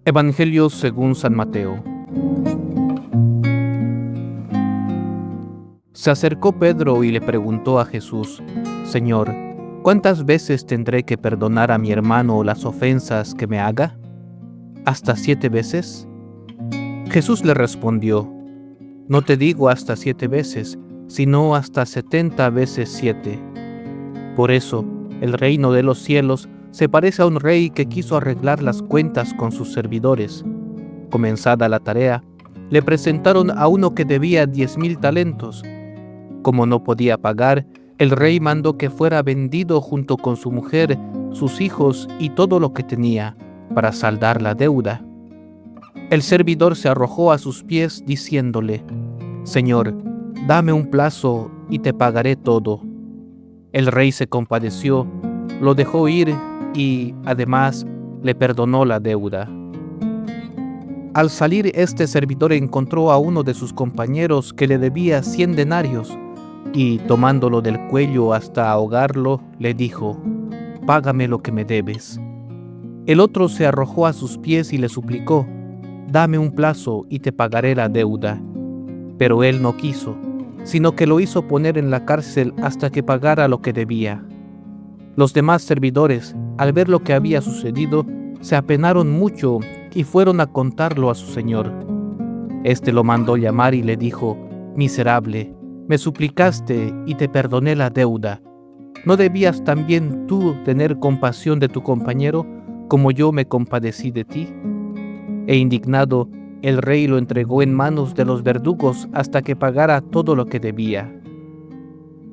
Evangelio según San Mateo. Se acercó Pedro y le preguntó a Jesús: Señor, ¿cuántas veces tendré que perdonar a mi hermano las ofensas que me haga? ¿Hasta 7 veces? Jesús le respondió: No te digo hasta 7 veces, sino hasta 70 veces 7. Por eso, el reino de los cielos se parece a un rey que quiso arreglar las cuentas con sus servidores. Comenzada la tarea, le presentaron a uno que debía 10,000 talentos. Como no podía pagar, el rey mandó que fuera vendido junto con su mujer, sus hijos y todo lo que tenía, para saldar la deuda. El servidor se arrojó a sus pies diciéndole: Señor, dame un plazo y te pagaré todo. El rey se compadeció, lo dejó ir y, además, le perdonó la deuda. Al salir, este servidor encontró a uno de sus compañeros que le debía 100 denarios y, tomándolo del cuello hasta ahogarlo, le dijo: Págame lo que me debes. El otro se arrojó a sus pies y le suplicó: Dame un plazo y te pagaré la deuda. Pero él no quiso, sino que lo hizo poner en la cárcel hasta que pagara lo que debía. Los demás servidores, al ver lo que había sucedido, se apenaron mucho y fueron a contarlo a su señor. Este lo mandó llamar y le dijo: Miserable, me suplicaste y te perdoné la deuda. ¿No debías también tú tener compasión de tu compañero, como yo me compadecí de ti? E indignado, el rey lo entregó en manos de los verdugos hasta que pagara todo lo que debía.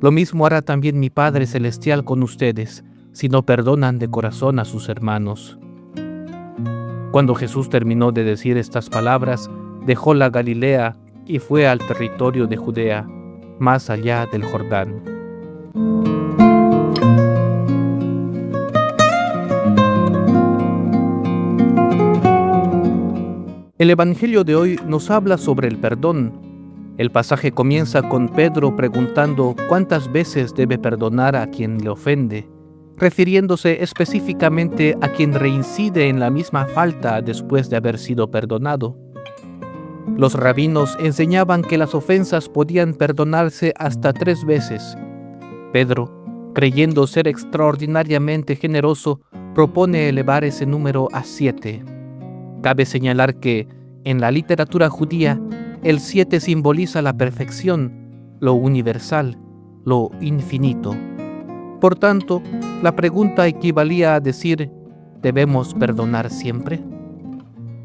Lo mismo hará también mi Padre Celestial con ustedes, si no perdonan de corazón a sus hermanos. Cuando Jesús terminó de decir estas palabras, dejó la Galilea y fue al territorio de Judea, más allá del Jordán. El Evangelio de hoy nos habla sobre el perdón. El pasaje comienza con Pedro preguntando cuántas veces debe perdonar a quien le ofende, refiriéndose específicamente a quien reincide en la misma falta después de haber sido perdonado. Los rabinos enseñaban que las ofensas podían perdonarse hasta 3 veces. Pedro, creyendo ser extraordinariamente generoso, propone elevar ese número a 7. Cabe señalar que, en la literatura judía, el 7 simboliza la perfección, lo universal, lo infinito. Por tanto, la pregunta equivalía a decir: ¿debemos perdonar siempre?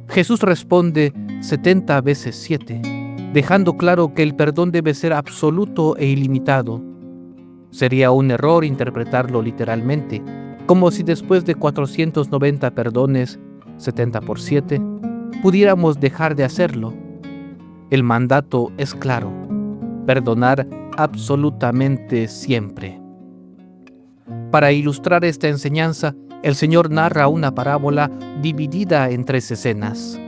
Jesús responde 70 veces 7, dejando claro que el perdón debe ser absoluto e ilimitado. Sería un error interpretarlo literalmente, como si después de 490 perdones, 70 por 7, pudiéramos dejar de hacerlo. El mandato es claro: perdonar absolutamente siempre. Para ilustrar esta enseñanza, el Señor narra una parábola dividida en 3 escenas.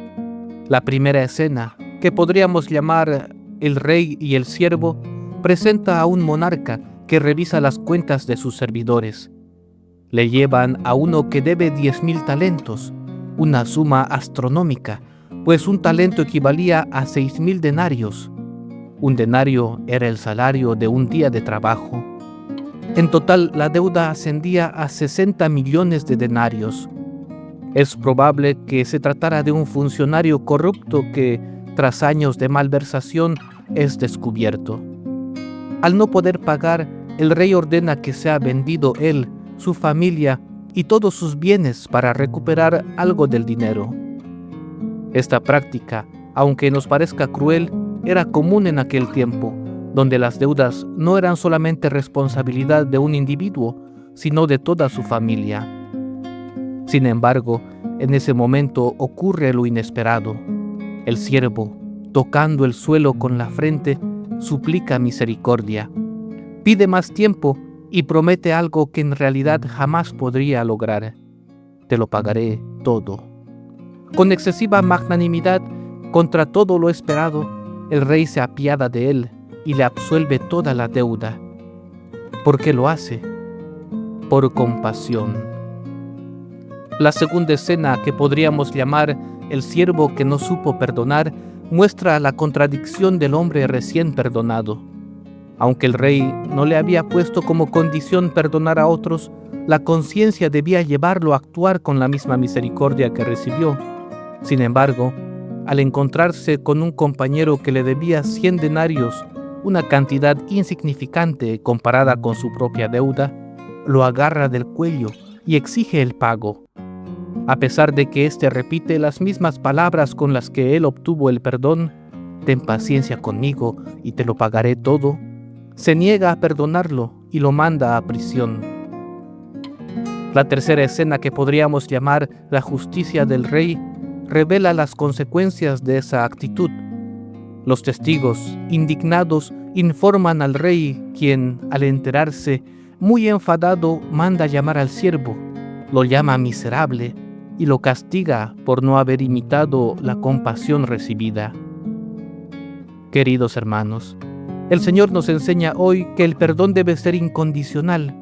La primera escena, que podríamos llamar el rey y el siervo, presenta a un monarca que revisa las cuentas de sus servidores. Le llevan a uno que debe 10,000 talentos, una suma astronómica, pues un talento equivalía a 6,000 denarios. Un denario era el salario de un día de trabajo. En total, la deuda ascendía a 60 millones de denarios. Es probable que se tratara de un funcionario corrupto que, tras años de malversación, es descubierto. Al no poder pagar, el rey ordena que sea vendido él, su familia y todos sus bienes para recuperar algo del dinero. Esta práctica, aunque nos parezca cruel, era común en aquel tiempo, donde las deudas no eran solamente responsabilidad de un individuo, sino de toda su familia. Sin embargo, en ese momento ocurre lo inesperado. El siervo, tocando el suelo con la frente, suplica misericordia, pide más tiempo y promete algo que en realidad jamás podría lograr: te lo pagaré todo. Con excesiva magnanimidad, contra todo lo esperado, el rey se apiada de él y le absuelve toda la deuda. ¿Por qué lo hace? Por compasión. La segunda escena, que podríamos llamar el siervo que no supo perdonar, muestra la contradicción del hombre recién perdonado. Aunque el rey no le había puesto como condición perdonar a otros, la conciencia debía llevarlo a actuar con la misma misericordia que recibió. Sin embargo, al encontrarse con un compañero que le debía 100 denarios, una cantidad insignificante comparada con su propia deuda, lo agarra del cuello y exige el pago. A pesar de que éste repite las mismas palabras con las que él obtuvo el perdón, «Ten paciencia conmigo y te lo pagaré todo», se niega a perdonarlo y lo manda a prisión. La tercera escena, que podríamos llamar la justicia del rey, revela las consecuencias de esa actitud. Los testigos, indignados, informan al rey, quien, al enterarse, muy enfadado, manda llamar al siervo, lo llama miserable y lo castiga por no haber imitado la compasión recibida. Queridos hermanos, el Señor nos enseña hoy que el perdón debe ser incondicional.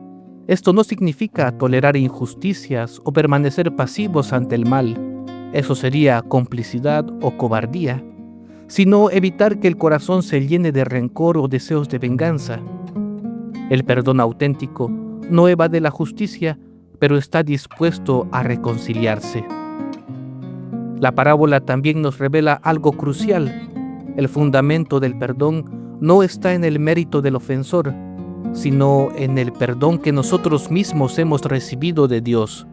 Esto no significa tolerar injusticias o permanecer pasivos ante el mal. Eso sería complicidad o cobardía, sino evitar que el corazón se llene de rencor o deseos de venganza. El perdón auténtico no evade la justicia, pero está dispuesto a reconciliarse. La parábola también nos revela algo crucial. El fundamento del perdón no está en el mérito del ofensor, sino en el perdón que nosotros mismos hemos recibido de Dios.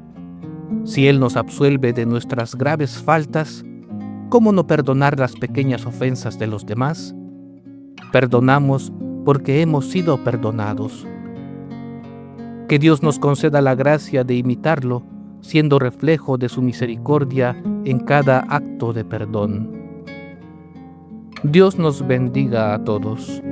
Si Él nos absuelve de nuestras graves faltas, ¿cómo no perdonar las pequeñas ofensas de los demás? Perdonamos porque hemos sido perdonados. Que Dios nos conceda la gracia de imitarlo, siendo reflejo de su misericordia en cada acto de perdón. Dios nos bendiga a todos.